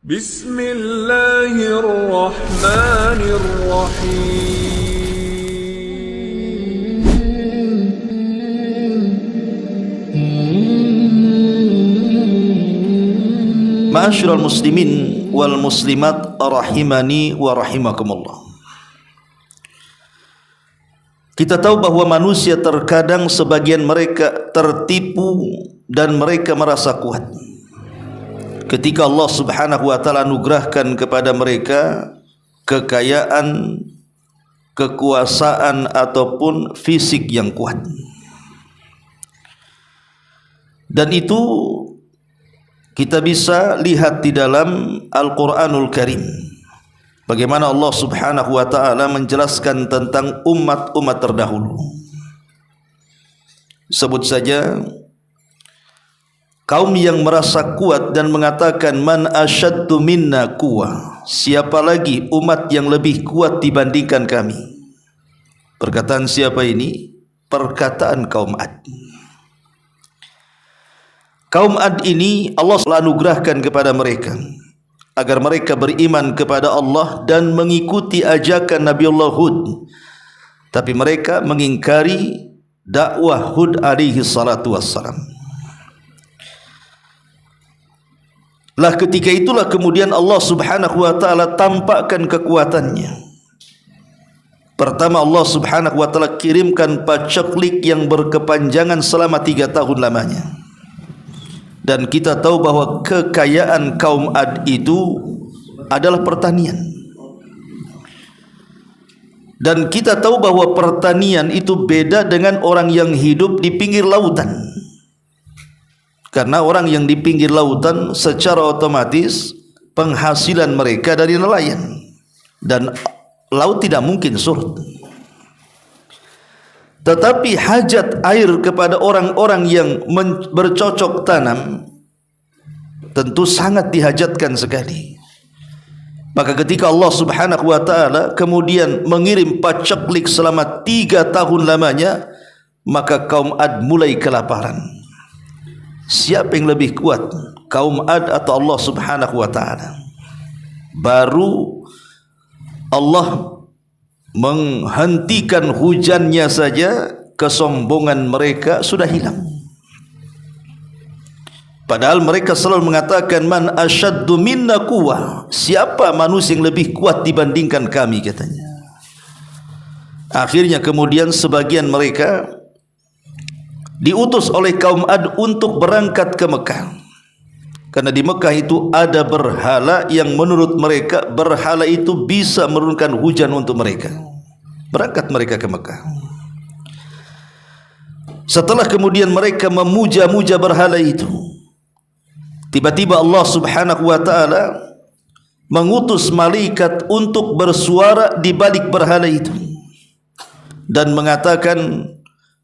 بسم الله الرحمن الرحيم Ma'asyiral muslimin wal muslimat rahimani wa rahimakumullah. Kita tahu bahwa manusia terkadang sebagian mereka tertipu dan mereka merasa kuat. Ketika Allah Subhanahu wa taala anugerahkan kepada mereka kekayaan, kekuasaan ataupun fisik yang kuat. Dan itu kita bisa lihat di dalam Al-Quranul Karim, bagaimana Allah Subhanahu wa ta'ala menjelaskan tentang umat-umat terdahulu. Sebut saja kaum yang merasa kuat dan mengatakan man asyaddu minna quwwah, siapa lagi umat yang lebih kuat dibandingkan kami. Perkataan siapa ini? Perkataan kaum Ad. Kaum Ad ini Allah anugerahkan kepada mereka agar mereka beriman kepada Allah dan mengikuti ajakan Nabiullah Hud, tapi mereka mengingkari dakwah Hud alaihi salatu wassalam. Lah ketika itulah kemudian Allah Subhanahu wa taala tampakkan kekuatannya. Pertama, Allah Subhanahu wa taala kirimkan paceklik yang berkepanjangan selama 3 tahun lamanya. Dan kita tahu bahwa kekayaan kaum Ad itu adalah pertanian. Dan kita tahu bahwa pertanian itu beda dengan orang yang hidup di pinggir lautan. Karena orang yang di pinggir lautan secara otomatis penghasilan mereka dari nelayan. Dan laut tidak mungkin surut. Tetapi hajat air kepada orang-orang yang bercocok tanam tentu sangat dihajatkan sekali. Maka ketika Allah Subhanahu wa taala kemudian mengirim paceklik selama 3 tahun lamanya, maka kaum Ad mulai kelaparan. Siapa yang lebih kuat, kaum Ad atau Allah Subhanahu wa taala? Baru Allah menghentikan hujannya saja, kesombongan mereka sudah hilang. Padahal mereka selalu mengatakan man asyaddu minna quwwah, siapa manusia yang lebih kuat dibandingkan kami, katanya. Akhirnya kemudian sebagian mereka diutus oleh kaum Ad untuk berangkat ke Mekah, karena di Mekah itu ada berhala yang menurut mereka berhala itu bisa menurunkan hujan untuk mereka. Berangkat mereka ke Mekah. Setelah kemudian mereka memuja-muja berhala itu, tiba-tiba Allah Subhanahu wa taala mengutus malaikat untuk bersuara di balik berhala itu dan mengatakan,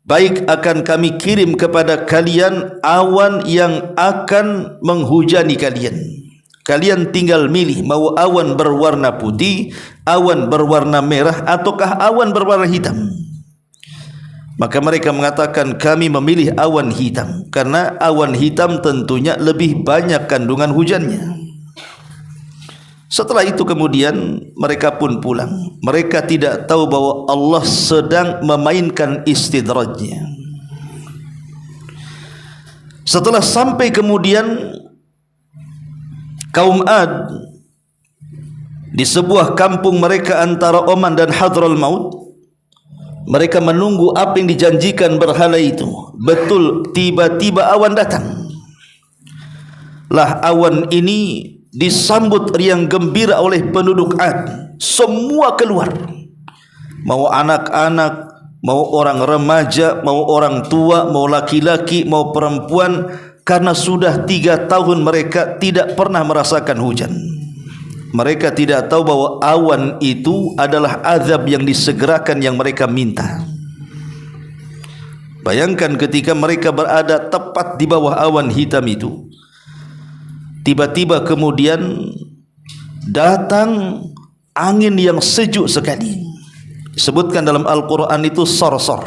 baik, akan kami kirim kepada kalian awan yang akan menghujani kalian. Kalian tinggal milih, mau awan berwarna putih, awan berwarna merah, ataukah awan berwarna hitam. Maka mereka mengatakan kami memilih awan hitam, karena awan hitam tentunya lebih banyak kandungan hujannya. Setelah itu kemudian mereka pun pulang. Mereka tidak tahu bahwa Allah sedang memainkan istidrajnya. Setelah sampai kemudian kaum Ad di sebuah kampung mereka antara Oman dan Hadral Maut, mereka menunggu apa yang dijanjikan berhala itu. Betul, tiba-tiba awan datang. Lah awan ini disambut riang gembira oleh penduduk Ad. Semua keluar, mau anak-anak, mau orang remaja, mau orang tua, mau laki-laki, mau perempuan, karena sudah 3 tahun mereka tidak pernah merasakan hujan. Mereka tidak tahu bahwa awan itu adalah azab yang disegerakan yang mereka minta. Bayangkan ketika mereka berada tepat di bawah awan hitam itu, tiba-tiba kemudian datang angin yang sejuk sekali. Disebutkan dalam Al-Quran itu sorsor.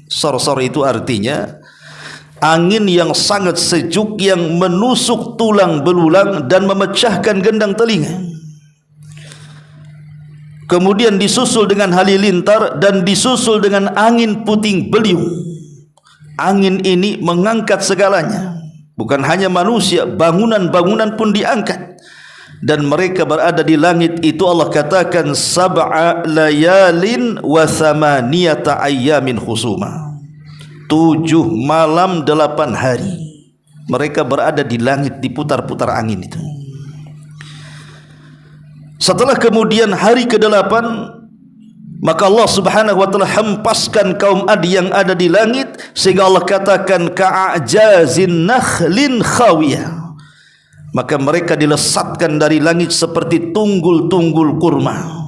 Sorsor itu artinya angin yang sangat sejuk yang menusuk tulang belulang dan memecahkan gendang telinga. Kemudian disusul dengan halilintar dan disusul dengan angin puting beliung. Angin ini mengangkat segalanya, bukan hanya manusia, bangunan-bangunan pun diangkat. Dan mereka berada di langit itu Allah katakan sab'a layalin wa thamaniyata ayyamin khusuma. 7 malam 8 hari mereka berada di langit, diputar-putar angin itu. Setelah kemudian hari ke-8, maka Allah subhanahu wa ta'ala hempaskan kaum Ad yang ada di langit, sehingga Allah katakan ka'ajazin nakhlin khawiyah. Maka mereka dilesatkan dari langit seperti tunggul-tunggul kurma.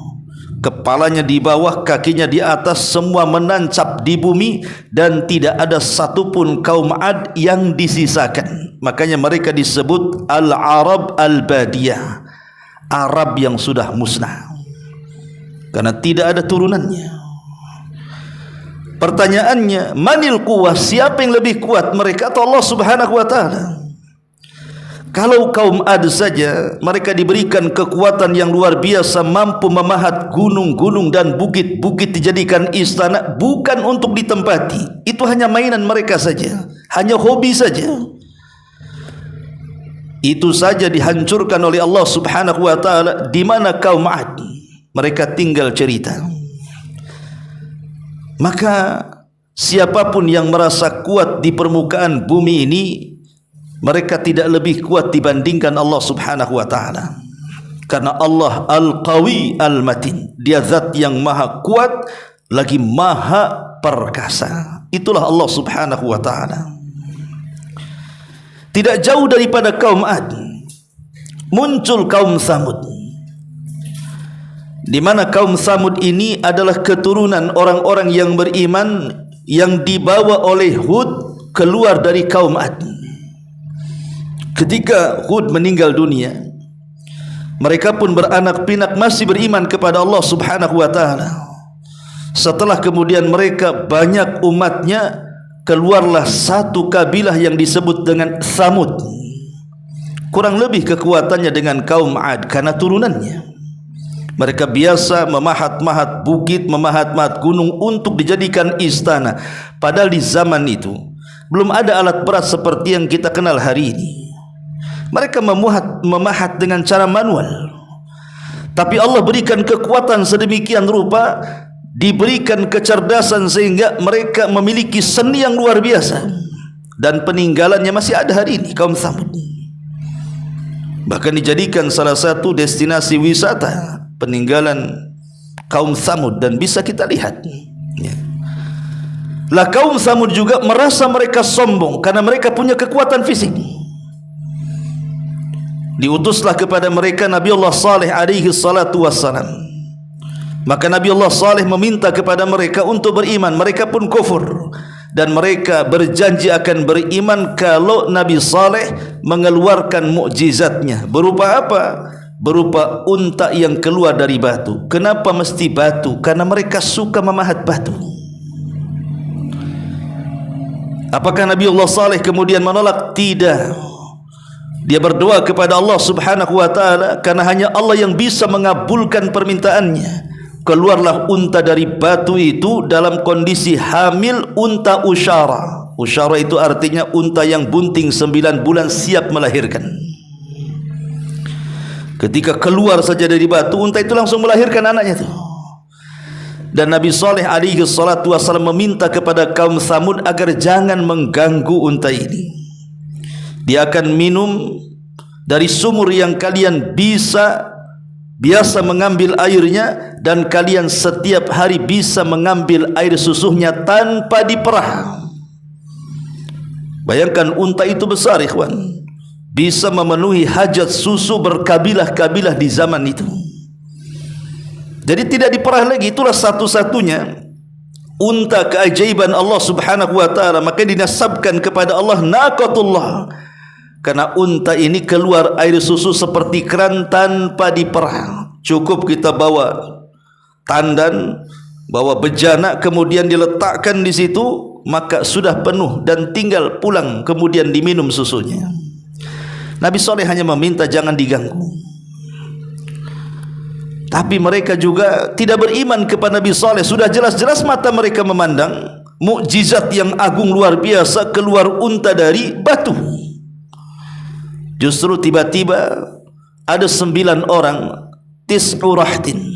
Kepalanya di bawah, kakinya di atas, semua menancap di bumi, dan tidak ada satupun kaum Ad yang disisakan. Makanya mereka disebut Al-Arab Al-Badiyah, Arab yang sudah musnah, karena tidak ada turunannya. Pertanyaannya, manil quwwah, siapa yang lebih kuat, mereka atau Allah subhanahu wa ta'ala? Kalau kaum Ad saja mereka diberikan kekuatan yang luar biasa, mampu memahat gunung-gunung dan bukit-bukit dijadikan istana, bukan untuk ditempati. Itu hanya mainan mereka saja, hanya hobi saja. Itu saja dihancurkan oleh Allah subhanahu wa ta'ala. Di mana kaum Ad? Mereka tinggal cerita. Maka siapapun yang merasa kuat di permukaan bumi ini, mereka tidak lebih kuat dibandingkan Allah subhanahu wa ta'ala. Karena Allah Al-Qawi Al-Matin, Dia zat yang maha kuat lagi maha perkasa. Itulah Allah subhanahu wa ta'ala. Tidak jauh daripada kaum Ad muncul kaum Tsamud, di mana kaum Tsamud ini adalah keturunan orang-orang yang beriman yang dibawa oleh Hud keluar dari kaum Ad. Ketika Hud meninggal dunia, mereka pun beranak pinak masih beriman kepada Allah subhanahu wa ta'ala. Setelah kemudian mereka banyak umatnya, keluarlah satu kabilah yang disebut dengan Tsamud. Kurang lebih kekuatannya dengan kaum Ad karena turunannya. Mereka biasa memahat-mahat bukit, memahat-mahat gunung untuk dijadikan istana. Padahal di zaman itu belum ada alat berat seperti yang kita kenal hari ini. Mereka memahat dengan cara manual. Tapi Allah berikan kekuatan sedemikian rupa, diberikan kecerdasan sehingga mereka memiliki seni yang luar biasa, dan peninggalannya masih ada hari ini kaum Tsamud. Bahkan dijadikan salah satu destinasi wisata peninggalan kaum Tsamud, dan bisa kita lihat ya. Lah kaum Tsamud juga merasa mereka sombong karena mereka punya kekuatan fisik. Diutuslah kepada mereka Nabi Allah Saleh alaihi salatu wassalam. Maka Nabi Allah Saleh meminta kepada mereka untuk beriman. Mereka pun kufur, dan mereka berjanji akan beriman kalau Nabi Saleh mengeluarkan mukjizatnya. Berupa apa? Berupa unta yang keluar dari batu. Kenapa mesti batu? Karena mereka suka memahat batu. Apakah Nabi Allah Saleh kemudian menolak? Tidak. Dia berdoa kepada Allah subhanahu wa ta'ala, karena hanya Allah yang bisa mengabulkan permintaannya. Keluarlah unta dari batu itu dalam kondisi hamil, unta usyara. Usyara itu artinya unta yang bunting 9 bulan siap melahirkan. Ketika keluar saja dari batu, unta itu langsung melahirkan anaknya itu. Dan Nabi Saleh alaihi salatu wassalam meminta kepada kaum Tsamud agar jangan mengganggu unta ini. Dia akan minum dari sumur yang kalian biasa mengambil airnya, dan kalian setiap hari bisa mengambil air susunya tanpa diperah. Bayangkan unta itu besar, ikhwan, bisa memenuhi hajat susu berkabilah-kabilah di zaman itu. Jadi tidak diperah lagi. Itulah satu-satunya unta keajaiban Allah subhanahu wa ta'ala. Maka dinasabkan kepada Allah naqatullah, karena unta ini keluar air susu seperti keran tanpa diperah. Cukup kita bawa tandan, bawa bejana, kemudian diletakkan di situ, maka sudah penuh dan tinggal pulang kemudian diminum susunya. Nabi Saleh hanya meminta jangan diganggu. Tapi mereka juga tidak beriman kepada Nabi Saleh. Sudah jelas-jelas mata mereka memandang mukjizat yang agung luar biasa keluar unta dari batu. Justru tiba-tiba ada 9 orang tis'u rahtin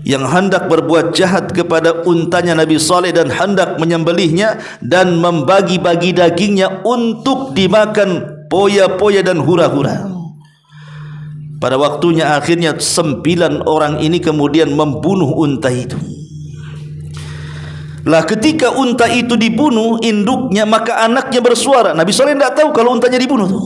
yang hendak berbuat jahat kepada untanya Nabi Saleh dan hendak menyembelihnya dan membagi-bagi dagingnya untuk dimakan poya-poya dan hura-hura. Pada waktunya akhirnya 9 orang ini kemudian membunuh unta itu. Lah ketika unta itu dibunuh induknya, maka anaknya bersuara. Nabi Saleh tidak tahu kalau untanya dibunuh tuh.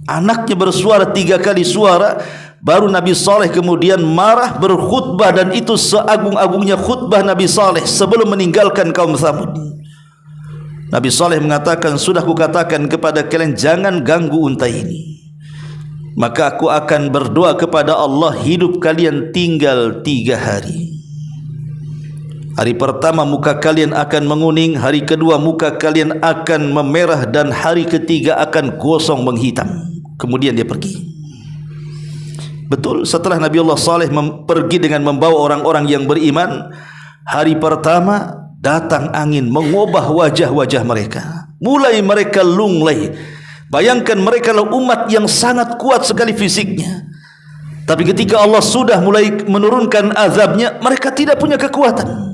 Anaknya bersuara 3 kali suara. Baru Nabi Saleh kemudian marah berkhutbah, dan itu seagung-agungnya khutbah Nabi Saleh sebelum meninggalkan kaum Tsamud. Nabi Saleh mengatakan, sudah kukatakan kepada kalian jangan ganggu unta ini, maka aku akan berdoa kepada Allah hidup kalian tinggal 3 hari. Hari pertama muka kalian akan menguning, hari kedua muka kalian akan memerah, dan hari ketiga akan gosong menghitam. Kemudian dia pergi. Betul, setelah Nabi Allah Saleh pergi dengan membawa orang-orang yang beriman, hari pertama datang angin mengubah wajah-wajah mereka. Mulai mereka lunglai. Bayangkan mereka adalah umat yang sangat kuat sekali fisiknya, tapi ketika Allah sudah mulai menurunkan azabnya, mereka tidak punya kekuatan.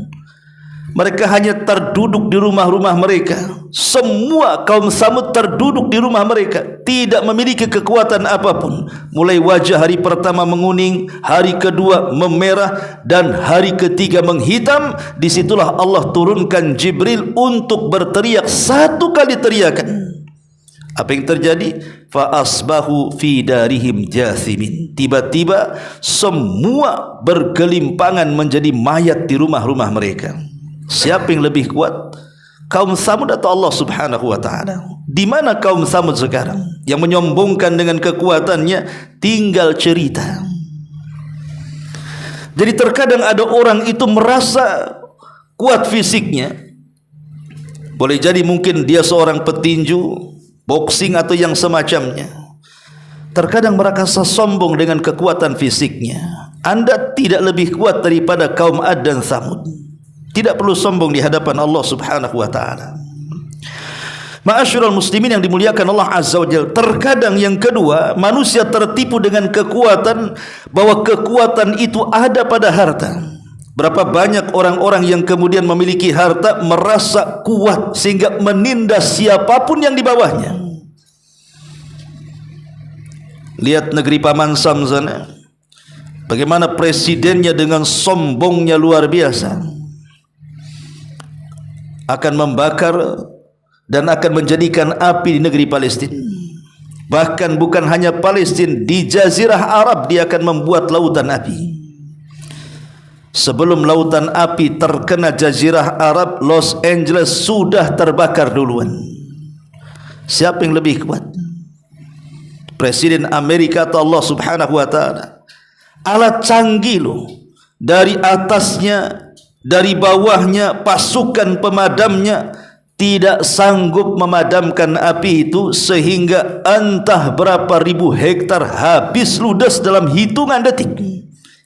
Mereka hanya terduduk di rumah-rumah mereka. Semua kaum Tsamud terduduk di rumah mereka, tidak memiliki kekuatan apapun. Mulai wajah hari pertama menguning, hari kedua memerah, dan hari ketiga menghitam. Disitulah Allah turunkan Jibril untuk berteriak 1 kali teriakan. Apa yang terjadi? Fa asbahu fi darihim jathimin. Tiba-tiba semua bergelimpangan menjadi mayat di rumah-rumah mereka. Siapa yang lebih kuat? Kaum Tsamud atau Allah Subhanahu wa taala? Di mana kaum Tsamud sekarang? Yang menyombongkan dengan kekuatannya tinggal cerita. Jadi terkadang ada orang itu merasa kuat fisiknya. Boleh jadi mungkin dia seorang petinju, boxing atau yang semacamnya. Terkadang merasa sombong dengan kekuatan fisiknya. Anda tidak lebih kuat daripada kaum Ad dan Tsamud. Tidak perlu sombong di hadapan Allah Subhanahu wa taala. Ma'asyiral muslimin yang dimuliakan Allah Azza wa Jalla. Terkadang yang kedua, manusia tertipu dengan kekuatan, bahwa kekuatan itu ada pada harta. Berapa banyak orang-orang yang kemudian memiliki harta merasa kuat sehingga menindas siapapun yang di bawahnya. Lihat negeri Paman Sam sana, bagaimana presidennya dengan sombongnya luar biasa, akan membakar dan akan menjadikan api di negeri Palestina. Bahkan bukan hanya Palestina, di Jazirah Arab dia akan membuat lautan api. Sebelum lautan api terkena Jazirah Arab, Los Angeles sudah terbakar duluan. Siapa yang lebih kuat? Presiden Amerika atau Allah Subhanahu wa taala? Alat canggih loh. Dari atasnya, dari bawahnya, pasukan pemadamnya tidak sanggup memadamkan api itu, sehingga entah berapa ribu hektar habis ludes dalam hitungan detik,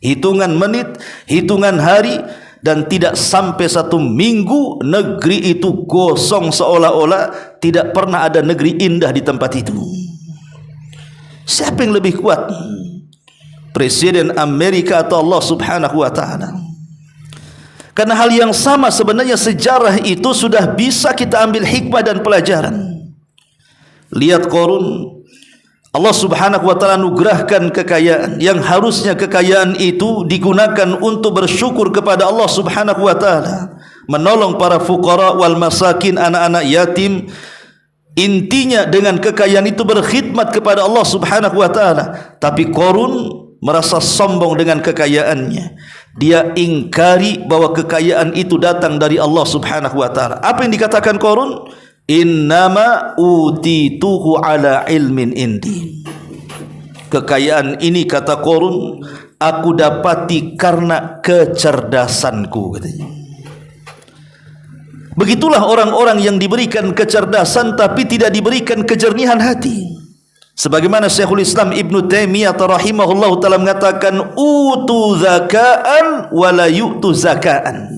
hitungan menit, hitungan hari, dan tidak sampai 1 minggu negeri itu gosong seolah-olah tidak pernah ada negeri indah di tempat itu. Siapa yang lebih kuat? Presiden Amerika atau Allah Subhanahu wa taala? Karena hal yang sama sebenarnya sejarah itu sudah bisa kita ambil hikmah dan pelajaran. Lihat Qarun, Allah Subhanahu wa taala anugerahkan kekayaan yang harusnya kekayaan itu digunakan untuk bersyukur kepada Allah Subhanahu wa taala, menolong para fuqara wal masakin, anak-anak yatim. Intinya dengan kekayaan itu berkhidmat kepada Allah Subhanahu wa taala. Tapi Qarun merasa sombong dengan kekayaannya. Dia ingkari bahwa kekayaan itu datang dari Allah Subhanahu wa taala. Apa yang dikatakan Qarun? Innama utituhu ala ilmin indi. Kekayaan ini, kata Qarun, aku dapati karena kecerdasanku, katanya. Begitulah orang-orang yang diberikan kecerdasan tapi tidak diberikan kejernihan hati. Sebagaimana Syekhul Islam Ibn Taimiyah rahimahullahu taala mengatakan, utu zaka'an wa la yu'tu zaka'an.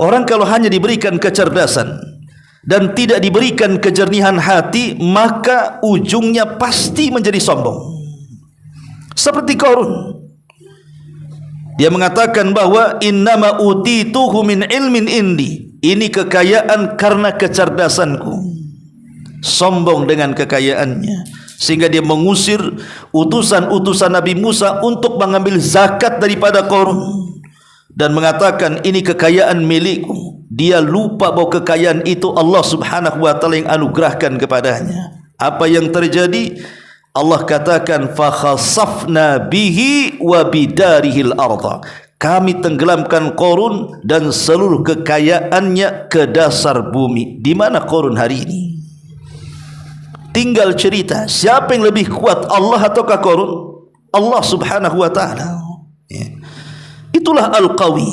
Orang kalau hanya diberikan kecerdasan dan tidak diberikan kejernihan hati, maka ujungnya pasti menjadi sombong. Seperti Qarun. Dia mengatakan bahwa innama utituhu min ilmin indi. Ini kekayaan karena kecerdasanku. Sombong dengan kekayaannya, sehingga dia mengusir utusan-utusan Nabi Musa untuk mengambil zakat daripada Qarun dan mengatakan ini kekayaan milikku. Dia lupa bahwa kekayaan itu Allah Subhanahu wa taala yang anugerahkan kepadanya. Apa yang terjadi? Allah katakan fa khasafna bihi wa bidarihil ardha. Kami tenggelamkan Qarun dan seluruh kekayaannya ke dasar bumi. Di mana Qarun hari ini? Tinggal cerita, siapa yang lebih kuat, Allah ataukah Qarun? Allah Subhanahu wa taala. Itulah Al-Qawi.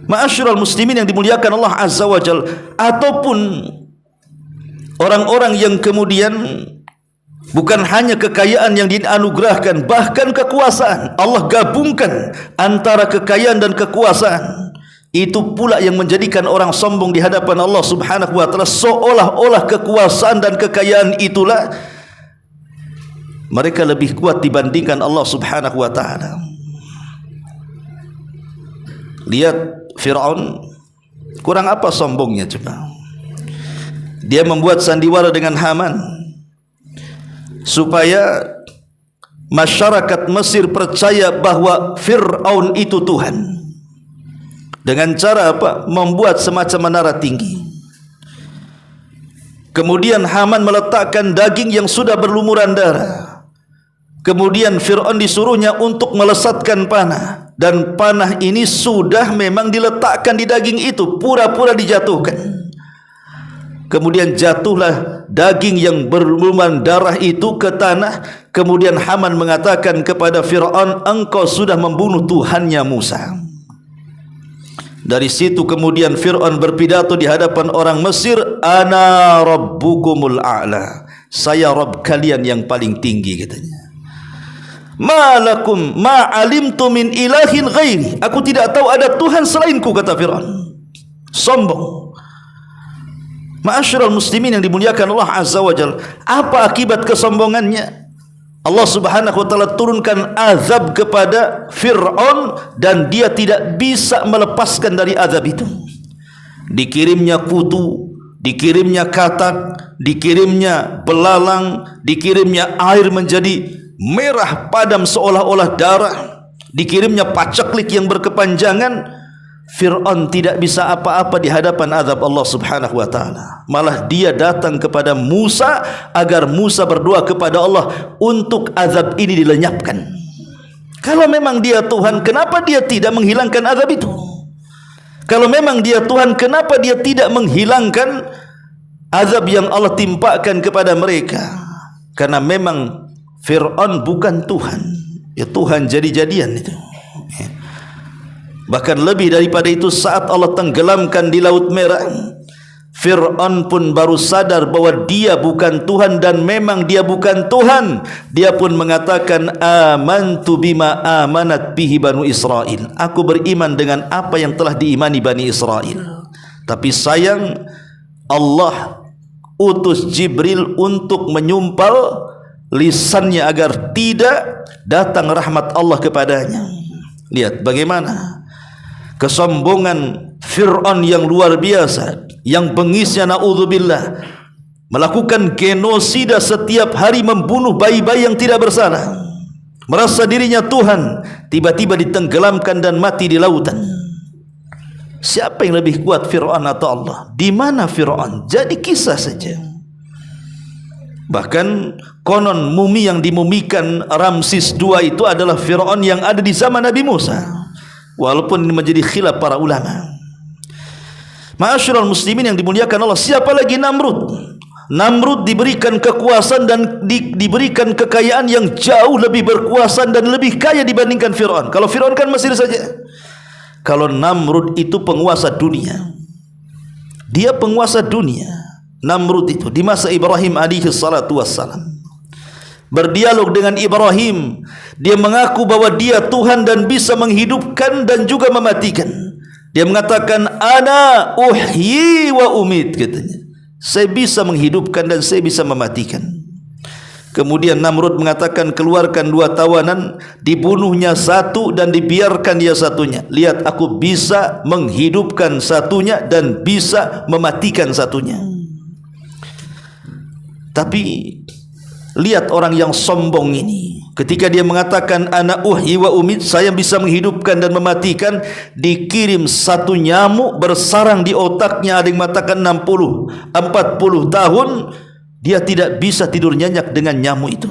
Ma'asyiral muslimin yang dimuliakan Allah Azza wa Jalla, ataupun orang-orang yang kemudian bukan hanya kekayaan yang dianugerahkan, bahkan kekuasaan. Allah gabungkan antara kekayaan dan kekuasaan. Itu pula yang menjadikan orang sombong di hadapan Allah Subhanahu wa taala, seolah-olah kekuasaan dan kekayaan itulah mereka lebih kuat dibandingkan Allah Subhanahu wa taala. Lihat Fir'aun, kurang apa sombongnya coba. Dia membuat sandiwara dengan Haman supaya masyarakat Mesir percaya bahwa Fir'aun itu Tuhan. Dengan cara apa? Membuat semacam menara tinggi. Kemudian Haman meletakkan daging yang sudah berlumuran darah. Kemudian Fir'aun disuruhnya untuk melesatkan panah, dan panah ini sudah memang diletakkan di daging itu, pura-pura dijatuhkan. Kemudian jatuhlah daging yang berlumuran darah itu ke tanah. Kemudian Haman mengatakan kepada Fir'aun, engkau sudah membunuh Tuhannya Musa. Dari situ kemudian Fir'aun berpidato di hadapan orang Mesir, ana rabbukumul a'la, saya Rabb kalian yang paling tinggi, katanya. Malakum ma'alimtu min ilahin ghairi, aku tidak tahu ada Tuhan selainku, kata Fir'aun. Sombong. Ma'asyiral muslimin yang dimuliakan Allah Azza wa Jalla, apa akibat kesombongannya? Allah Subhanahu wa taala turunkan azab kepada Fir'aun dan dia tidak bisa melepaskan dari azab itu. Dikirimnya kutu, dikirimnya katak, dikirimnya belalang, dikirimnya air menjadi merah padam seolah-olah darah, dikirimnya paceklik yang berkepanjangan. Fir'aun tidak bisa apa-apa di hadapan azab Allah Subhanahu wa taala. Malah dia datang kepada Musa agar Musa berdoa kepada Allah untuk azab ini dilenyapkan. Kalau memang dia Tuhan, kenapa dia tidak menghilangkan azab itu? Kalau memang dia Tuhan, kenapa dia tidak menghilangkan azab yang Allah timpakan kepada mereka? Karena memang Fir'aun bukan Tuhan. Ya, Tuhan jadi-jadian itu. Bahkan lebih daripada itu, saat Allah tenggelamkan di Laut Merah, Fir'aun pun baru sadar bahwa dia bukan Tuhan, dan memang dia bukan Tuhan. Dia pun mengatakan, amantu bima amanat bihi Banu Israel, aku beriman dengan apa yang telah diimani Bani Israel. Tapi sayang, Allah utus Jibril untuk menyumpal lisannya agar tidak datang rahmat Allah kepadanya. Lihat bagaimana kesombongan Fir'aun yang luar biasa, yang bengisnya na'udzubillah, melakukan genosida setiap hari, membunuh bayi-bayi yang tidak bersalah, merasa dirinya Tuhan, tiba-tiba ditenggelamkan dan mati di lautan. Siapa yang lebih kuat, Fir'aun atau Allah? Di mana Fir'aun? Jadi kisah saja. Bahkan konon mumi yang dimumikan Ramses II itu adalah Fir'aun yang ada di zaman Nabi Musa. Walaupun ini menjadi khilaf para ulama. Ma'asyiral muslimin yang dimuliakan Allah, siapa lagi? Namrud. Namrud diberikan kekuasaan dan diberikan kekayaan yang jauh lebih berkuasa dan lebih kaya dibandingkan Fir'aun. Kalau Fir'aun kan Mesir saja. kalau Namrud itu penguasa dunia. Dia penguasa dunia. Namrud itu di masa Ibrahim alaihi salatu wassalam berdialog dengan Ibrahim. Dia mengaku bahwa dia Tuhan dan bisa menghidupkan dan juga mematikan. Dia mengatakan ana uhyi wa umit, katanya. Saya bisa menghidupkan dan saya bisa mematikan. Kemudian Namrud mengatakan keluarkan 2 tawanan, dibunuhnya satu dan dibiarkan dia satunya. Lihat, aku bisa menghidupkan satunya dan bisa mematikan satunya. Tapi lihat orang yang sombong ini, ketika dia mengatakan ana uhyi wa umit, saya bisa menghidupkan dan mematikan, dikirim satu nyamuk bersarang di otaknya. Ada yang mengatakan 60, 40 tahun dia tidak bisa tidur nyenyak dengan nyamuk itu,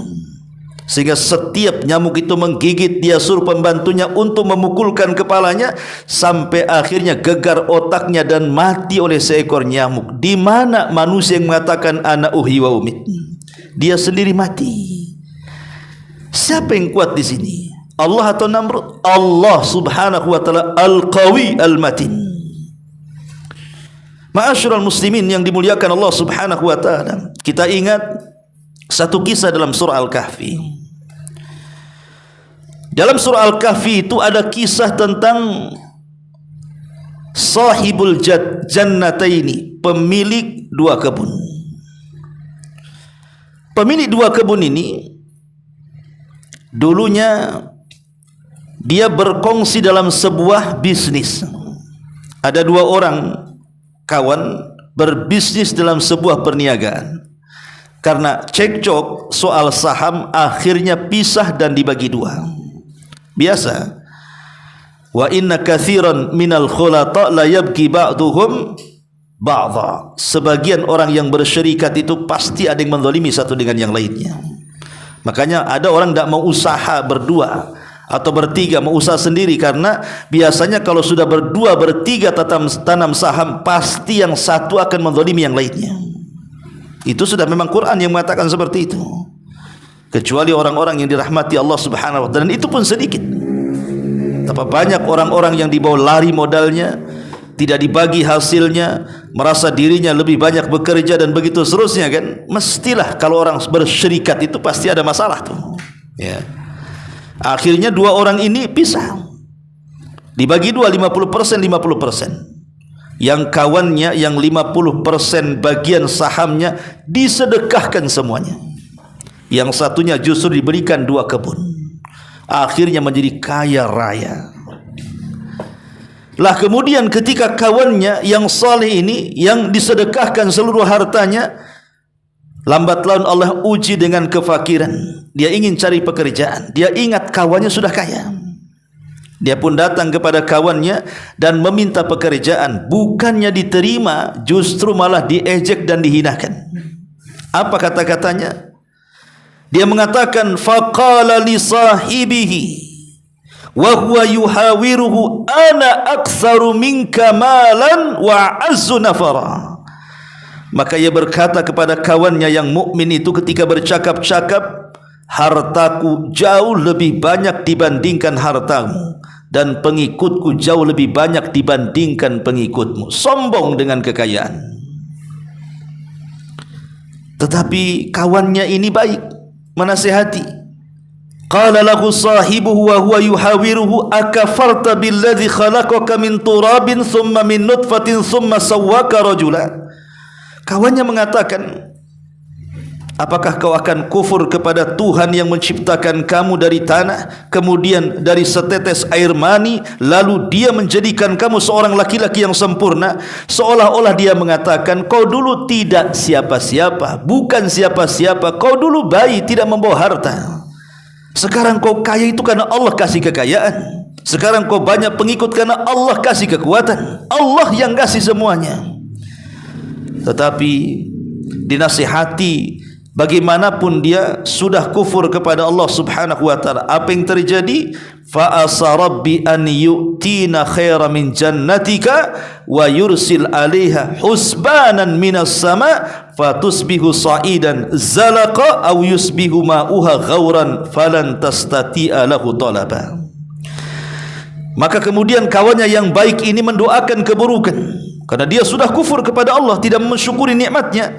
sehingga setiap nyamuk itu menggigit, dia suruh pembantunya untuk memukulkan kepalanya sampai akhirnya gegar otaknya dan mati oleh seekor nyamuk. Di mana manusia yang mengatakan ana uhyi wa umit? Dia sendiri mati. Siapa yang kuat di sini? Allah atau Namrud? Allah subhanahu wa ta'ala al-qawi al-matin. Ma'asyiral muslimin yang dimuliakan Allah subhanahu wa ta'ala, kita ingat satu kisah dalam surah Al-Kahfi. Dalam surah Al-Kahfi itu ada kisah tentang sahibul jannataini, pemilik 2 kebun. Pemilik 2 kebun ini dulunya dia berkongsi dalam sebuah bisnis. Ada 2 orang kawan berbisnis dalam sebuah perniagaan. Karena cekcok soal saham, akhirnya pisah dan dibagi 2. Biasa, wa inna katsiran minal khulata la yabki ba'duhum ba'dha. Sebagian orang yang bersyarikat itu pasti ada yang menzalimi satu dengan yang lainnya. Makanya ada orang tidak mau usaha berdua atau bertiga, mau usaha sendiri, karena biasanya kalau sudah berdua bertiga tanam saham, pasti yang satu akan menzalimi yang lainnya. Itu sudah memang Quran yang mengatakan seperti itu. Kecuali orang-orang yang dirahmati Allah subhanahu wa ta'ala, dan itu pun sedikit. Tapi banyak orang-orang yang dibawa lari modalnya, tidak dibagi hasilnya, merasa dirinya lebih banyak bekerja dan begitu seterusnya, kan? Mestilah kalau orang bersyarikat itu pasti ada masalah tuh, ya. Akhirnya 2 orang ini pisah, dibagi 2, 50%, 50%. Yang kawannya yang 50% bagian sahamnya disedekahkan semuanya. Yang satunya justru diberikan 2 kebun. Akhirnya menjadi kaya raya. Lah kemudian ketika kawannya yang saleh ini yang disedekahkan seluruh hartanya, lambat laun Allah uji dengan kefakiran. Dia ingin cari pekerjaan. Dia ingat kawannya sudah kaya. Dia pun datang kepada kawannya dan meminta pekerjaan. Bukannya diterima, justru malah diejek dan dihinakan. Apa kata-katanya? Dia mengatakan faqala li sahibihi wa huwa yuhawiruhu ana aktsaru minka malan wa azzu nafara. Maka ia berkata kepada kawannya yang mukmin itu ketika bercakap-cakap, hartaku jauh lebih banyak dibandingkan hartamu, dan pengikutku jauh lebih banyak dibandingkan pengikutmu. Sombong dengan kekayaan. Tetapi kawannya ini baik, menasihati. Qala lahu sahibuhu wa huwa yuhawiruhu akafarta billadhi khalaqaka min turabin thumma min nutfatin thumma sawwaka rajula. Kawannya mengatakan, apakah kau akan kufur kepada Tuhan yang menciptakan kamu dari tanah, kemudian dari setetes air mani, lalu dia menjadikan kamu seorang laki-laki yang sempurna? Seolah-olah dia mengatakan, kau dulu tidak siapa-siapa, bukan siapa-siapa, kau dulu bayi, tidak membawa harta. Sekarang kau kaya itu karena Allah kasih kekayaan. Sekarang kau banyak pengikut karena Allah kasih kekuatan. Allah yang kasih semuanya. Tetapi dinasihati, bagaimanapun dia sudah kufur kepada Allah subhanahu wa ta'ala. Apa yang terjadi? Fa asa rabbi an yu'tina khaira min jannatika wa yursil alaiha husbanan minas sama fatusbihu sa'idan zalaqa aw yusbihu ma'uha ghauran falan tastati'a lahu talaba. Maka kemudian kawannya yang baik ini mendoakan keburukan, karena dia sudah kufur kepada Allah, tidak mensyukuri nikmatnya.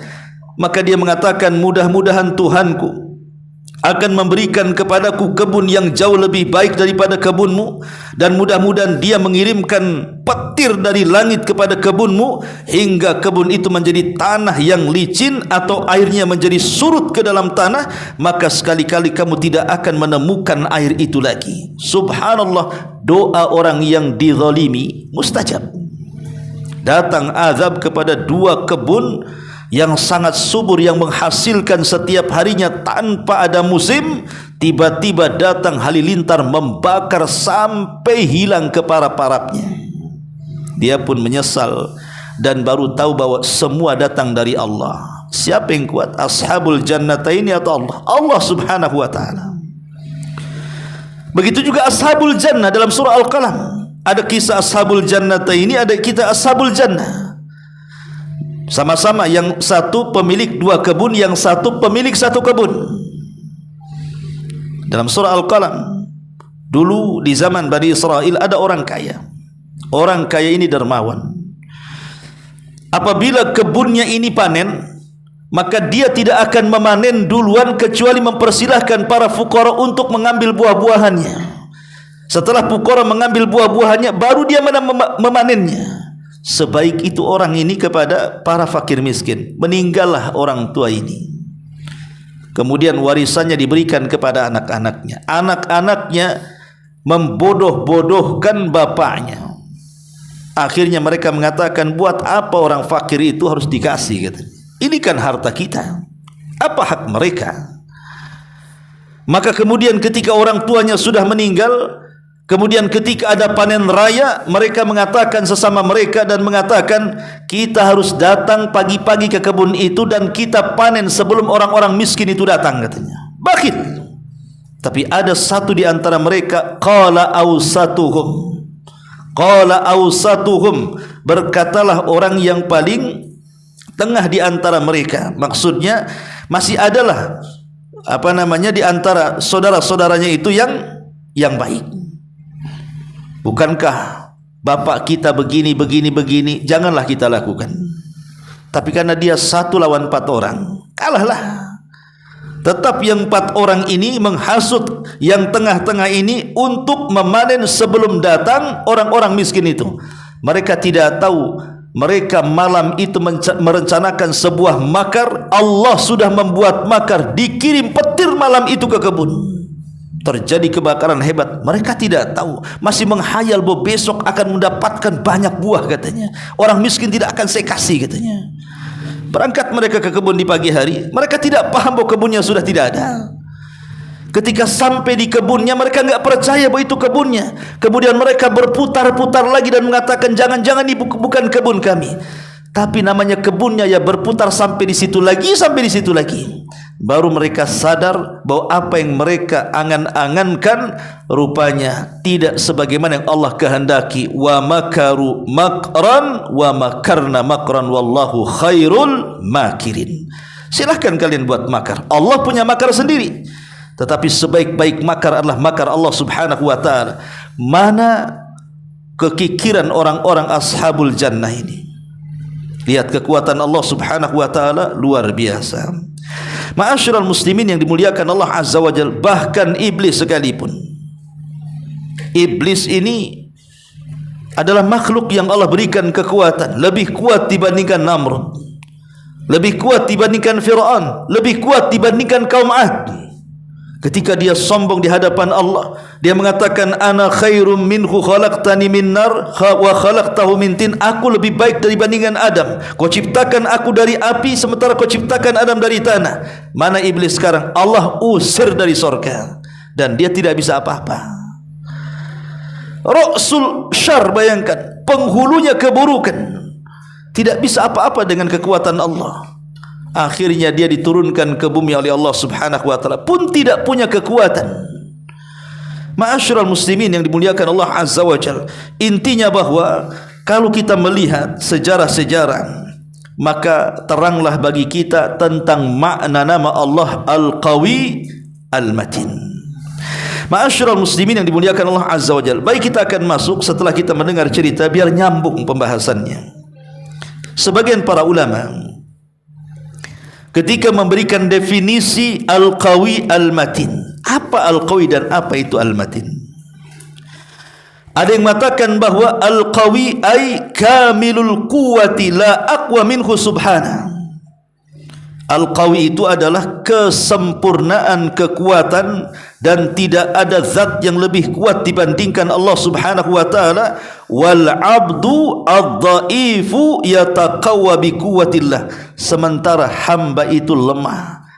Maka dia mengatakan, mudah-mudahan Tuhanku akan memberikan kepadaku kebun yang jauh lebih baik daripada kebunmu, dan mudah-mudahan dia mengirimkan petir dari langit kepada kebunmu hingga kebun itu menjadi tanah yang licin atau airnya menjadi surut ke dalam tanah, maka sekali-kali kamu tidak akan menemukan air itu lagi. Subhanallah, doa orang yang dizalimi mustajab. Datang azab kepada dua kebun yang sangat subur, yang menghasilkan setiap harinya tanpa ada musim. Tiba-tiba datang halilintar membakar sampai hilang kepara-parapnya. Dia pun menyesal dan baru tahu bahwa semua datang dari Allah. Siapa yang kuat? Ashabul jannataini atau Allah? Allah subhanahu wa ta'ala. Begitu juga ashabul jannah dalam surah Al-Qalam. Ada kisah ashabul jannataini, ada kisah ashabul jannah. Sama-sama, yang satu pemilik dua kebun, yang satu pemilik satu kebun. Dalam surah Al-Qalam, dulu di zaman Bani Israel ada orang kaya. Orang kaya ini dermawan. Apabila kebunnya ini panen, maka dia tidak akan memanen duluan kecuali mempersilahkan para fuqara untuk mengambil buah-buahannya. Setelah fuqara mengambil buah-buahannya, baru dia memanennya. Sebaik itu orang ini kepada para fakir miskin. Meninggallah orang tua ini, kemudian warisannya diberikan kepada anak-anaknya. Anak-anaknya membodoh-bodohkan bapaknya. Akhirnya mereka mengatakan, buat apa orang fakir itu harus dikasih, gitu. Ini kan harta kita, apa hak mereka? Maka kemudian ketika orang tuanya sudah meninggal, kemudian ketika ada panen raya, mereka mengatakan sesama mereka dan mengatakan, kita harus datang pagi-pagi ke kebun itu dan kita panen sebelum orang-orang miskin itu datang, katanya. Bakhil. Tapi ada satu di antara mereka, qala awsatuhum, berkatalah orang yang paling tengah di antara mereka. Maksudnya masih adalah di antara saudara-saudaranya itu yang baik. Bukankah bapak kita begini, janganlah kita lakukan. Tapi karena dia satu lawan 4 orang, kalahlah. Tetap yang 4 orang ini menghasut yang tengah-tengah ini untuk memanen sebelum datang orang-orang miskin itu. Mereka tidak tahu, mereka malam itu merencanakan sebuah makar. Allah sudah membuat makar, dikirim petir malam itu ke kebun. Terjadi kebakaran hebat. Mereka tidak tahu, masih menghayal bahwa besok akan mendapatkan banyak buah, katanya. Orang miskin tidak akan saya kasih, katanya. Berangkat mereka ke kebun di pagi hari. Mereka tidak paham bahwa kebunnya sudah tidak ada. Ketika sampai di kebunnya, mereka enggak percaya bahwa itu kebunnya. Kemudian mereka berputar-putar lagi dan mengatakan, jangan-jangan ini bukan kebun kami. Tapi namanya kebunnya, ya berputar sampai di situ lagi, sampai di situ lagi. Baru mereka sadar bahwa apa yang mereka angan-angankan rupanya tidak sebagaimana yang Allah kehendaki. Wa makaru makran wa makarna makran wallahu khairul makirin. Silahkan kalian buat makar, Allah punya makar sendiri. Tetapi sebaik-baik makar adalah makar Allah subhanahu wa ta'ala. Mana kekikiran orang-orang ashabul jannah ini. Lihat kekuatan Allah subhanahu wa ta'ala, luar biasa. Ma'asyiral muslimin yang dimuliakan Allah azza wa jalla, bahkan iblis sekalipun. Iblis ini adalah makhluk yang Allah berikan kekuatan, lebih kuat dibandingkan Namrud, lebih kuat dibandingkan Fir'aun, lebih kuat dibandingkan kaum Ad. Ketika dia sombong di hadapan Allah, dia mengatakan, ana khairum minhu khalaqtani min nar wa khalaqtahu min tin. Aku lebih baik dibandingkan Adam. Kau ciptakan aku dari api sementara kau ciptakan Adam dari tanah. Mana iblis sekarang? Allah usir dari surga dan dia tidak bisa apa-apa. Ra'sul syar, bayangkan, penghulunya keburukan, tidak bisa apa-apa dengan kekuatan Allah. Akhirnya dia diturunkan ke bumi oleh Allah subhanahu wa ta'ala, pun tidak punya kekuatan. Ma'asyiral muslimin yang dimuliakan Allah azza wa jalla, intinya bahwa kalau kita melihat sejarah-sejarah, maka teranglah bagi kita tentang makna nama Allah Al-Qawi Al-Matin. Ma'asyiral muslimin yang dimuliakan Allah Azza wa Jalla, baik kita akan masuk setelah kita mendengar cerita biar nyambung pembahasannya. Sebagian para ulama ketika memberikan definisi al-qawi al-matin, apa al-qawi dan apa itu al-matin? Ada yang mengatakan bahawa al-qawi ay kamilul quwwati la aqwa minhu subhanahu. Al-qawi itu adalah kesempurnaan kekuatan dan tidak ada zat yang lebih kuat dibandingkan Allah Subhanahu wa taala. Wal 'abdu ad-dha'ifu yataqawwa bi quwwatillah. Sementara hamba itu lemah.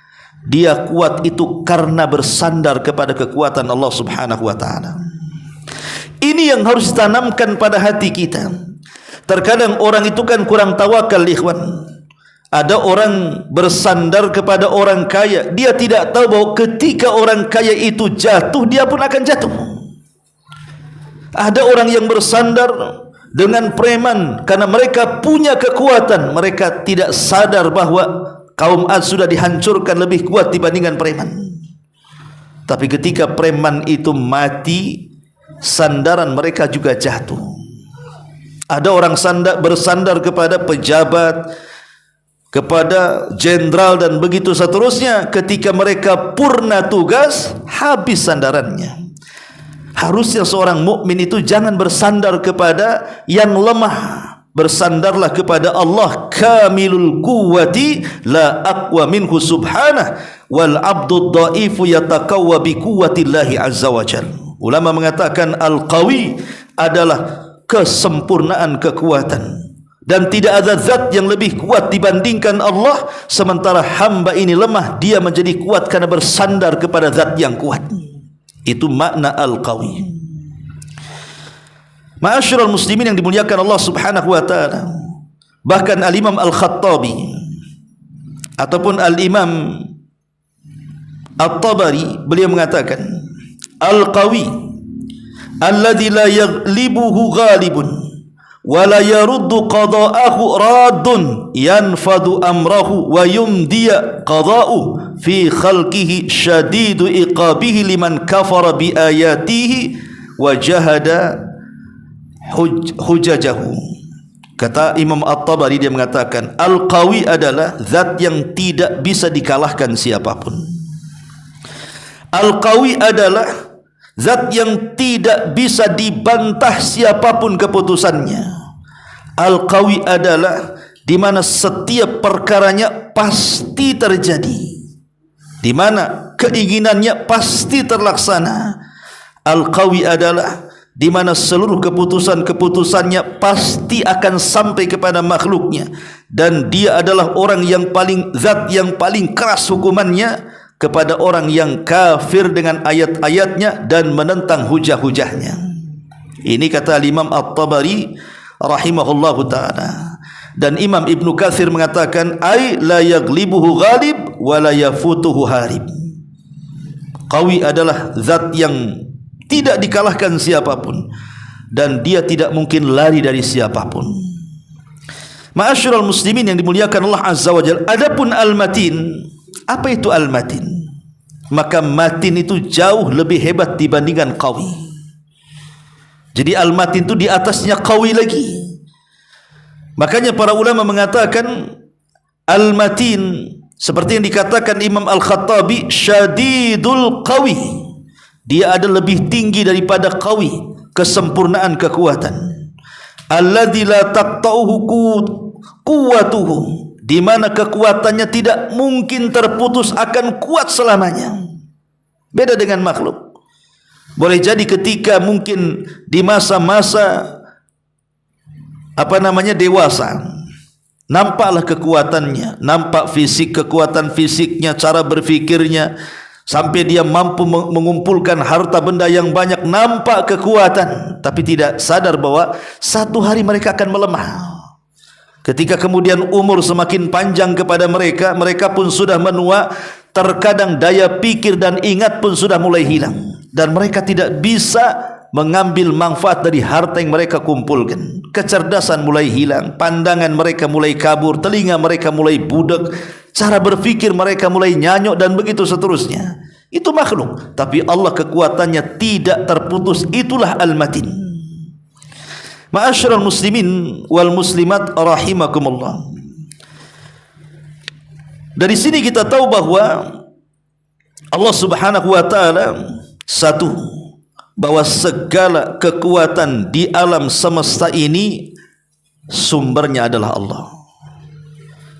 Dia kuat itu karena bersandar kepada kekuatan Allah Subhanahu wa taala. Ini yang harus ditanamkan pada hati kita. Terkadang orang itu kan kurang tawakal, ikhwan. Ada orang bersandar kepada orang kaya, dia tidak tahu bahwa ketika orang kaya itu jatuh, dia pun akan jatuh. Ada orang yang bersandar dengan preman karena mereka punya kekuatan, mereka tidak sadar bahwa kaum Ad sudah dihancurkan lebih kuat dibandingkan preman. Tapi ketika preman itu mati, sandaran mereka juga jatuh. Ada orang bersandar kepada pejabat, kepada jenderal dan begitu seterusnya. Ketika mereka purna tugas, habis sandarannya. Harusnya seorang mukmin itu jangan bersandar kepada yang lemah. Bersandarlah kepada Allah kamilul quwwati la aqwa minhu subhanah wal abdu dhaifu yatakawwa bi quwwatillahi azza wa jalla. Ulama mengatakan al-qawi adalah kesempurnaan kekuatan dan tidak ada zat yang lebih kuat dibandingkan Allah, sementara hamba ini lemah, dia menjadi kuat karena bersandar kepada zat yang kuat. Itu makna al-qawi. Ma'asyiral muslimin yang dimuliakan Allah Subhanahu wa taala, bahkan al-Imam Al-Khattabi ataupun al-Imam At-Tabari, beliau mengatakan al-qawi alladzi la yaghlibuhu ghalibun wa la yaruddu qada'ahu raddun yanfadu amrahu wa yumdiya qada'u fi khalqihi shadidu iqabihi liman kafara bi ayatihi wa jahada hujajahu. Kata Imam At-Tabari, dia mengatakan al-qawi adalah zat yang tidak bisa dikalahkan siapapun. Al-qawi adalah zat yang tidak bisa dibantah siapapun keputusannya. Al-qawi adalah di mana setiap perkaranya pasti terjadi, di mana keinginannya pasti terlaksana. Al-qawi adalah di mana seluruh keputusan-keputusannya pasti akan sampai kepada makhluknya, dan dia adalah orang yang paling, zat yang paling keras hukumannya kepada orang yang kafir dengan ayat-ayatnya dan menentang hujah-hujahnya. Ini kata Imam At-Tabari rahimahullahu ta'ala. Dan Imam Ibnu Katsir mengatakan ay la yaglibuhu ghalib wa la yafutuhu harib. Qawi adalah zat yang tidak dikalahkan siapapun dan dia tidak mungkin lari dari siapapun. Ma'asyiral muslimin yang dimuliakan Allah Azza wa Jalla, adapun al-matin, apa itu al-matin? Maka matin itu jauh lebih hebat dibandingkan qawi. Jadi al-matin itu di atasnya qawi lagi. Makanya para ulama mengatakan al-matin seperti yang dikatakan Imam Al-Khattabi syadidul qawi. Dia ada lebih tinggi daripada qawi, kesempurnaan kekuatan. Alladzi la taqta'uhu quwwatuhu, di mana kekuatannya tidak mungkin terputus, akan kuat selamanya. Beda dengan makhluk. Boleh jadi ketika mungkin di masa-masa dewasa, nampaklah kekuatannya, nampak kekuatan fisiknya, cara berfikirnya, sampai dia mampu mengumpulkan harta benda yang banyak, nampak kekuatan, tapi tidak sadar bahwa satu hari mereka akan melemah. Ketika kemudian umur semakin panjang kepada mereka, mereka pun sudah menua, terkadang daya pikir dan ingat pun sudah mulai hilang, dan mereka tidak bisa mengambil manfaat dari harta yang mereka kumpulkan. Kecerdasan mulai hilang, pandangan mereka mulai kabur, telinga mereka mulai budek, cara berfikir mereka mulai nyanyok dan begitu seterusnya. Itu makhluk, tapi Allah kekuatannya tidak terputus. Itulah Al-Matin. Ma'asyiral muslimin wal muslimat rahimakumullah. Dari sini kita tahu bahwa Allah Subhanahu wa taala satu, bahwa segala kekuatan di alam semesta ini sumbernya adalah Allah.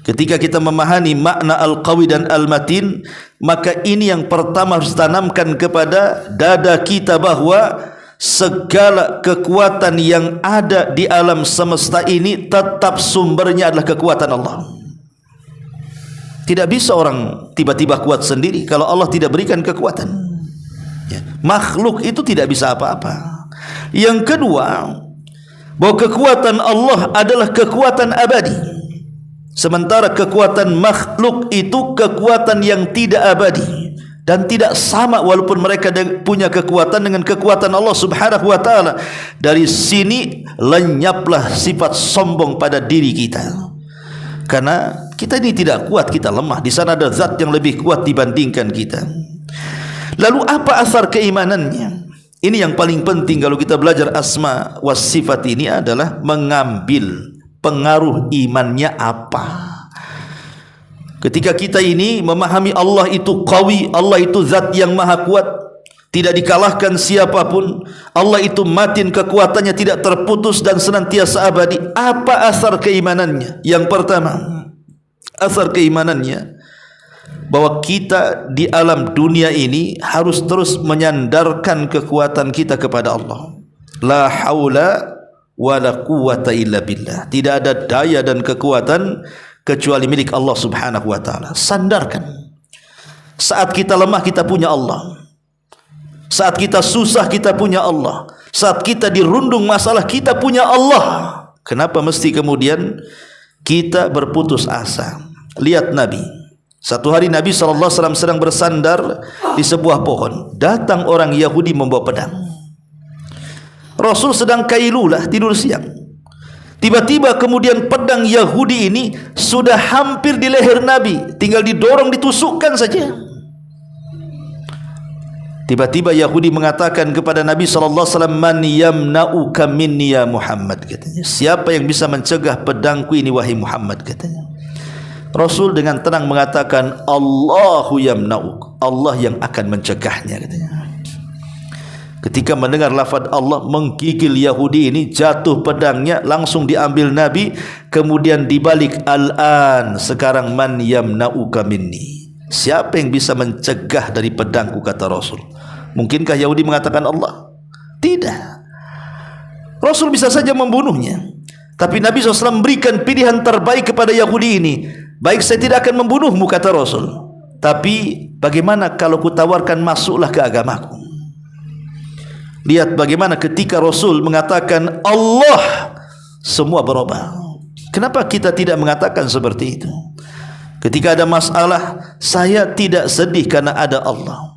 Ketika kita memahami makna Al-Qawi dan Al-Matin, maka ini yang pertama harus tanamkan kepada dada kita, bahwa segala kekuatan yang ada di alam semesta ini tetap sumbernya adalah kekuatan Allah. Tidak bisa orang tiba-tiba kuat sendiri kalau Allah tidak berikan kekuatan. Ya. Makhluk itu tidak bisa apa-apa. Yang kedua, bahwa kekuatan Allah adalah kekuatan abadi, sementara kekuatan makhluk itu kekuatan yang tidak abadi dan tidak sama, walaupun mereka punya kekuatan dengan kekuatan Allah Subhanahu wa taala. Dari sini lenyaplah sifat sombong pada diri kita. Karena kita ini tidak kuat, kita lemah. Di sana ada zat yang lebih kuat dibandingkan kita. Lalu apa asar keimanannya? Ini yang paling penting kalau kita belajar asma was sifat ini, adalah mengambil pengaruh imannya apa. Ketika kita ini memahami Allah itu qawi, Allah itu zat yang maha kuat, tidak dikalahkan siapapun, Allah itu matin, kekuatannya tidak terputus dan senantiasa abadi. Apa asar keimanannya? Yang pertama, asar keimanannya bahwa kita di alam dunia ini harus terus menyandarkan kekuatan kita kepada Allah. La haula wala quwwata illa billah. Tidak ada daya dan kekuatan kecuali milik Allah Subhanahu wa taala. Sandarkan. Saat kita lemah, kita punya Allah. Saat kita susah, kita punya Allah. Saat kita dirundung masalah, kita punya Allah. Kenapa mesti kemudian kita berputus asa? Lihat Nabi. Satu hari Nabi SAW sedang bersandar di sebuah pohon. Datang orang Yahudi membawa pedang. Rasul sedang kailulah, tidur siang. Tiba-tiba kemudian pedang Yahudi ini sudah hampir di leher Nabi, tinggal didorong, ditusukkan saja. Tiba-tiba Yahudi mengatakan kepada Nabi SAW, "Man yamna'uka minni ya Muhammad," katanya. Siapa yang bisa mencegah pedangku ini wahai Muhammad, katanya. Rasul dengan tenang mengatakan, "Allahu yamna'uk," Allah yang akan mencegahnya, katanya. Ketika mendengar lafaz Allah, menggigil Yahudi ini, jatuh pedangnya, langsung diambil Nabi, kemudian dibalik, "Al-an," sekarang, "Man yamna'uka minni," siapa yang bisa mencegah dari pedangku, kata Rasul. Mungkinkah Yahudi mengatakan Allah? Tidak. Rasul bisa saja membunuhnya, tapi Nabi SAW memberikan pilihan terbaik kepada Yahudi ini. Baik, saya tidak akan membunuhmu, kata Rasul, tapi bagaimana kalau kutawarkan masuklah ke agamaku. Lihat bagaimana ketika Rasul mengatakan Allah, semua berubah. Kenapa kita tidak mengatakan seperti itu? Ketika ada masalah, saya tidak sedih karena ada Allah.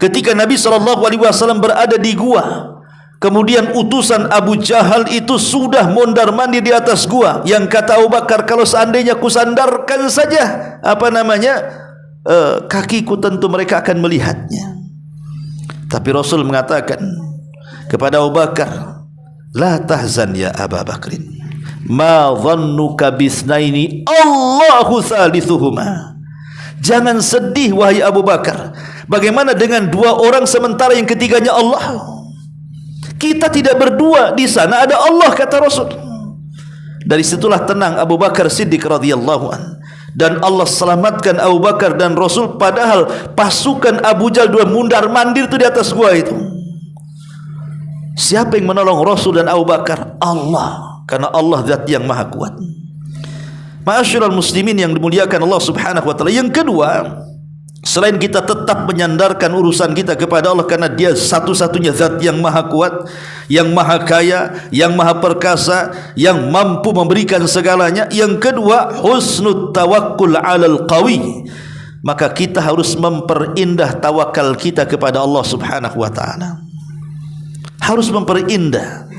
Ketika Nabi SAW berada di gua, kemudian utusan Abu Jahal itu sudah mondar-mandir di atas gua, yang kata Abu Bakar, kalau seandainya kusandarkan saja kakiku, tentu mereka akan melihatnya. Tapi Rasul mengatakan kepada Abu Bakar, "La tahzan ya Abu Bakrin, ma dhannuka bisnaini Allahu thalithuhuma." Jangan sedih wahai Abu Bakar, bagaimana dengan dua orang sementara yang ketiganya Allah? Kita tidak berdua, di sana ada Allah, kata Rasul. Dari situlah tenang Abu Bakar Siddiq radhiyallahu an, dan Allah selamatkan Abu Bakar dan Rasul, padahal pasukan Abu Jahal dua mundar-mandir itu di atas gua itu. Siapa yang menolong Rasul dan Abu Bakar? Allah, karena Allah zat yang maha kuat. Ma'asyiral muslimin yang dimuliakan Allah Subhanahu wa taala. Yang kedua, selain kita tetap menyandarkan urusan kita kepada Allah, karena Dia satu-satunya zat yang maha kuat, yang maha kaya, yang maha perkasa, yang mampu memberikan segalanya. Yang kedua, husnut tawakkul 'alal qawi. Maka kita harus memperindah tawakal kita kepada Allah Subhanahu wa taala. Harus memperindah,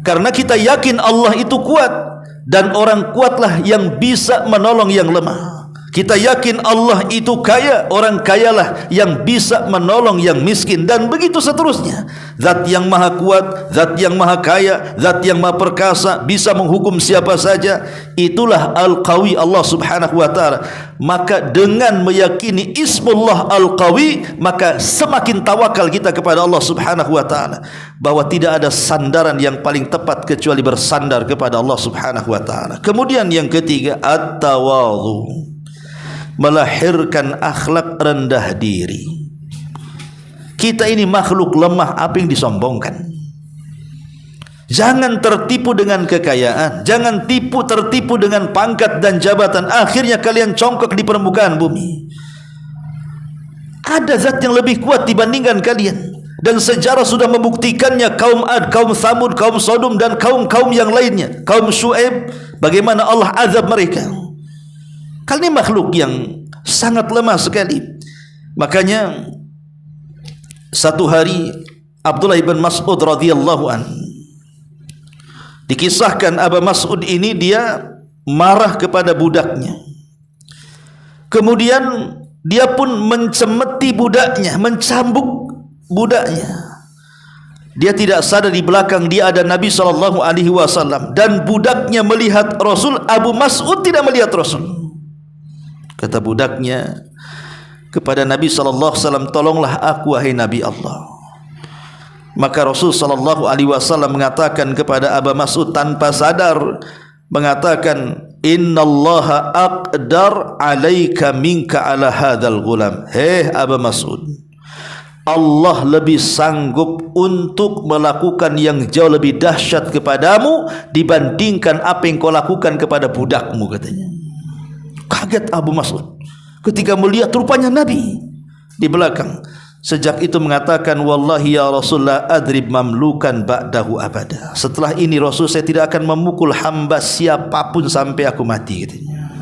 karena kita yakin Allah itu kuat, dan orang kuatlah yang bisa menolong yang lemah. Kita yakin Allah itu kaya, orang kayalah yang bisa menolong yang miskin, dan begitu seterusnya. Zat yang maha kuat, zat yang maha kaya, zat yang maha perkasa, bisa menghukum siapa saja. Itulah Al-Qawi, Allah subhanahu wa ta'ala. Maka dengan meyakini Ismullah Al-Qawi, maka semakin tawakal kita kepada Allah subhanahu wa ta'ala, bahwa tidak ada sandaran yang paling tepat kecuali bersandar kepada Allah subhanahu wa ta'ala. Kemudian yang ketiga, at-tawadhu, melahirkan akhlak rendah diri. Kita ini makhluk lemah, apa yang disombongkan? Jangan tertipu dengan kekayaan, jangan tertipu dengan pangkat dan jabatan. Akhirnya kalian congkak di permukaan bumi. Ada zat yang lebih kuat dibandingkan kalian, dan sejarah sudah membuktikannya. Kaum Ad, kaum Thamud, kaum Sodom, dan kaum-kaum yang lainnya, kaum Syuaib, bagaimana Allah azab mereka. Kalian makhluk yang sangat lemah sekali. Makanya satu hari Abdullah bin Mas'ud radhiyallahu an, dikisahkan Abu Mas'ud ini dia marah kepada budaknya. Kemudian dia pun mencemeti budaknya, mencambuk budaknya. Dia tidak sadar di belakang dia ada Nabi SAW, dan budaknya melihat Rasul. Abu Mas'ud tidak melihat Rasul. Kata budaknya kepada Nabi SAW, tolonglah aku wahai Nabi Allah. Maka Rasul SAW mengatakan kepada Abu Mas'ud tanpa sadar, mengatakan, innallaha aqdar alaika minka ala hadzal ghulam. Hei Abu Mas'ud, Allah lebih sanggup untuk melakukan yang jauh lebih dahsyat kepadamu dibandingkan apa yang kau lakukan kepada budakmu, katanya. Kaget Abu Mas'ud ketika melihat rupanya Nabi di belakang. Sejak itu mengatakan, wallahi ya Rasulullah adrib mamlukan ba'dahu abada. Setelah ini Rasul, saya tidak akan memukul hamba siapapun sampai aku mati, katanya.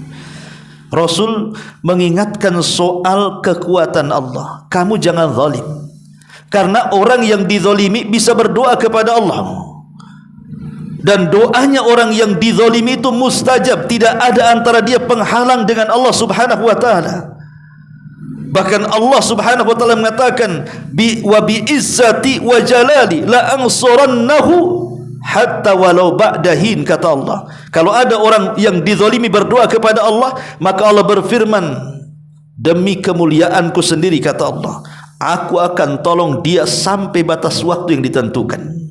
Rasul mengingatkan soal kekuatan Allah. Kamu jangan zalim, karena orang yang dizalimi bisa berdoa kepada Allah, dan doanya orang yang dizalimi itu mustajab. Tidak ada antara dia penghalang dengan Allah subhanahu wa ta'ala. Bahkan Allah subhanahu wa ta'ala mengatakan, wa bi izzati wa jalali la ansurannahu hatta walau ba'dahin, kata Allah. Kalau ada orang yang dizalimi berdoa kepada Allah, maka Allah berfirman, demi kemuliaanku sendiri, kata Allah, aku akan tolong dia sampai batas waktu yang ditentukan.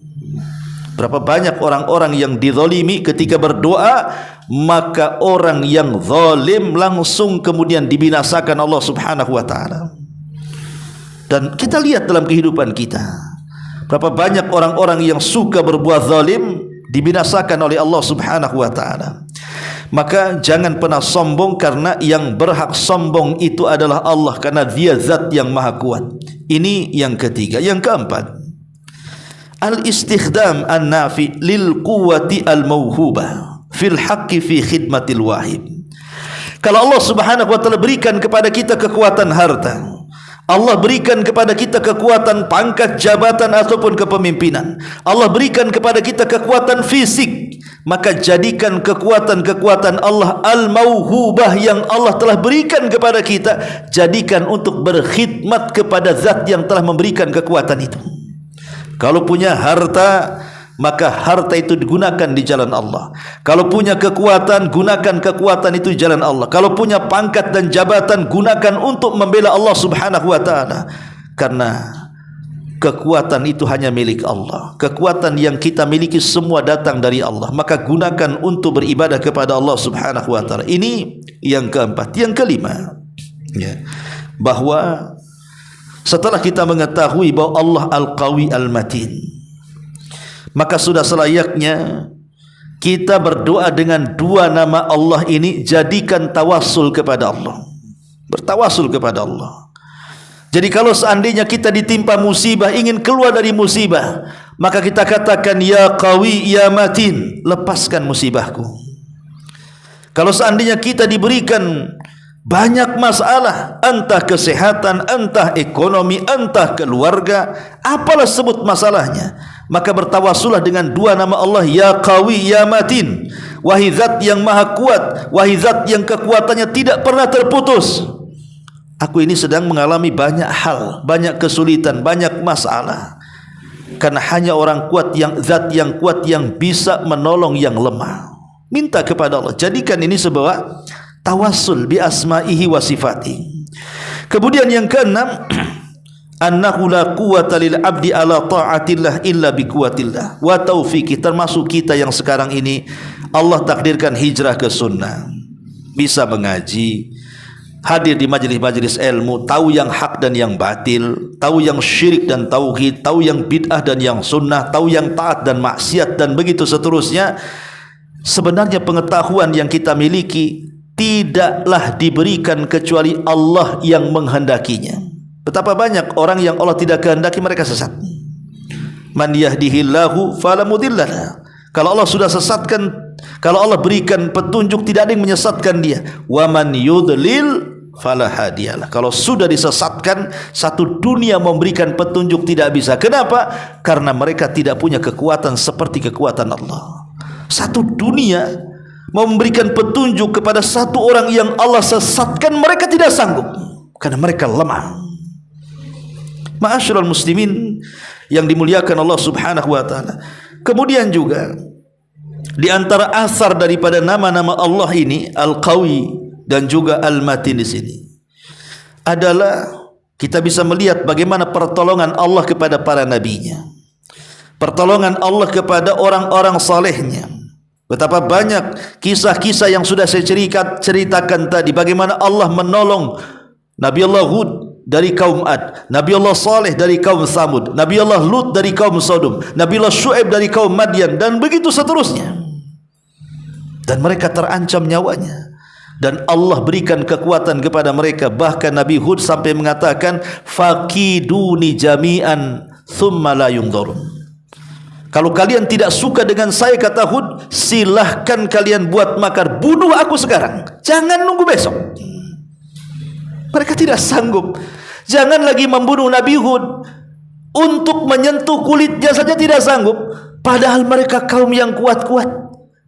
Berapa banyak orang-orang yang dizalimi ketika berdoa, maka orang yang zalim langsung kemudian dibinasakan Allah subhanahu wa ta'ala. Dan kita lihat dalam kehidupan kita, berapa banyak orang-orang yang suka berbuat zalim dibinasakan oleh Allah subhanahu wa ta'ala. Maka jangan pernah sombong, karena yang berhak sombong itu adalah Allah, karena dia zat yang maha kuat. Ini yang ketiga. Yang keempat, al-istikhdam an-nafi lil quwwati al-mawhubah fil haqqi fi khidmatil wahib. Kalau Allah subhanahu wa ta'ala berikan kepada kita kekuatan harta, Allah berikan kepada kita kekuatan pangkat, jabatan ataupun kepemimpinan, Allah berikan kepada kita kekuatan fisik, maka jadikan kekuatan-kekuatan Allah al-mauhubah yang Allah telah berikan kepada kita, jadikan untuk berkhidmat kepada zat yang telah memberikan kekuatan itu. Kalau punya harta, maka harta itu digunakan di jalan Allah. Kalau punya kekuatan, gunakan kekuatan itu di jalan Allah. Kalau punya pangkat dan jabatan, gunakan untuk membela Allah subhanahu wa ta'ala. Karena kekuatan itu hanya milik Allah. Kekuatan yang kita miliki semua datang dari Allah. Maka gunakan untuk beribadah kepada Allah subhanahu wa ta'ala. Ini yang keempat. Yang kelima, ya, bahwa setelah kita mengetahui bahwa Allah Al-Qawi Al-Matin, maka sudah selayaknya kita berdoa dengan dua nama Allah ini. Jadikan tawassul kepada Allah, bertawassul kepada Allah. Jadi kalau seandainya kita ditimpa musibah, ingin keluar dari musibah, maka kita katakan, ya Qawi ya Matin, lepaskan musibahku. Kalau seandainya kita diberikan banyak masalah, entah kesehatan, entah ekonomi, entah keluarga, apalah sebut masalahnya, maka bertawassullah dengan dua nama Allah, ya Qawi ya Matin. wahai zat yang maha kuat, wahai zat yang kekuatannya tidak pernah terputus, aku ini sedang mengalami banyak hal, banyak kesulitan, banyak masalah. Karena hanya orang kuat, yang zat yang kuat yang bisa menolong yang lemah. Minta kepada Allah, jadikan ini sebuah tawassul bi asma'ihi wa sifatihi. Kemudian yang keenam, annahu la quwwata lil abdi ala ta'atillah illa bi quwwatillah wa taufiqi. Termasuk kita yang sekarang ini Allah takdirkan hijrah ke sunnah, bisa mengaji, hadir di majelis-majelis ilmu, tahu yang hak dan yang batil, tahu yang syirik dan tauhid, tahu yang bid'ah dan yang sunnah, tahu yang taat dan maksiat, dan begitu seterusnya. Sebenarnya pengetahuan yang kita miliki tidaklah diberikan kecuali Allah yang menghendakinya. Betapa banyak orang yang Allah tidak kehendaki mereka sesat. Man yahdihillahu fala mudhillalah. Kalau Allah sudah sesatkan, kalau Allah berikan petunjuk, tidak ada yang menyesatkan dia. Wa man yudlil fala hadiyalah. Kalau sudah disesatkan, satu dunia memberikan petunjuk tidak bisa. Kenapa? Karena mereka tidak punya kekuatan seperti kekuatan Allah. Satu dunia memberikan petunjuk kepada satu orang yang Allah sesatkan, mereka tidak sanggup karena mereka lemah. Ma'asyiral muslimin yang dimuliakan Allah Subhanahu wa taala. Kemudian juga di antara asar daripada nama-nama Allah ini, Al-Qawi dan juga Al-Matin di sini adalah kita bisa melihat bagaimana pertolongan Allah kepada para nabinya, pertolongan Allah kepada orang-orang salehnya. Betapa banyak kisah-kisah yang sudah saya ceritakan tadi, bagaimana Allah menolong Nabi Allah Hud dari kaum Ad, Nabi Allah Saleh dari kaum Samud, Nabi Allah Lut dari kaum Sodom, Nabi Allah Shu'aib dari kaum Madian, dan begitu seterusnya. Dan mereka terancam nyawanya, dan Allah berikan kekuatan kepada mereka. Bahkan Nabi Hud sampai mengatakan, fakiduni jami'an thumma la yunzarun. Kalau kalian tidak suka dengan saya, kata Hud, silahkan kalian buat makar, bunuh aku sekarang, jangan nunggu besok. Mereka tidak sanggup. Jangan lagi membunuh Nabi Hud, untuk menyentuh kulitnya saja tidak sanggup. Padahal mereka kaum yang kuat-kuat,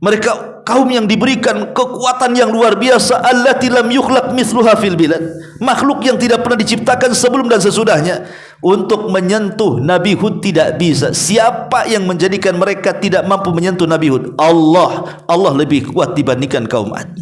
mereka kaum yang diberikan kekuatan yang luar biasa. Allati lam yukhlaq mithluha fil bilad, makhluk yang tidak pernah diciptakan sebelum dan sesudahnya. Untuk menyentuh Nabi Hud tidak bisa. Siapa yang menjadikan mereka tidak mampu menyentuh Nabi Hud? Allah. Allah lebih kuat dibandingkan kaum Ad.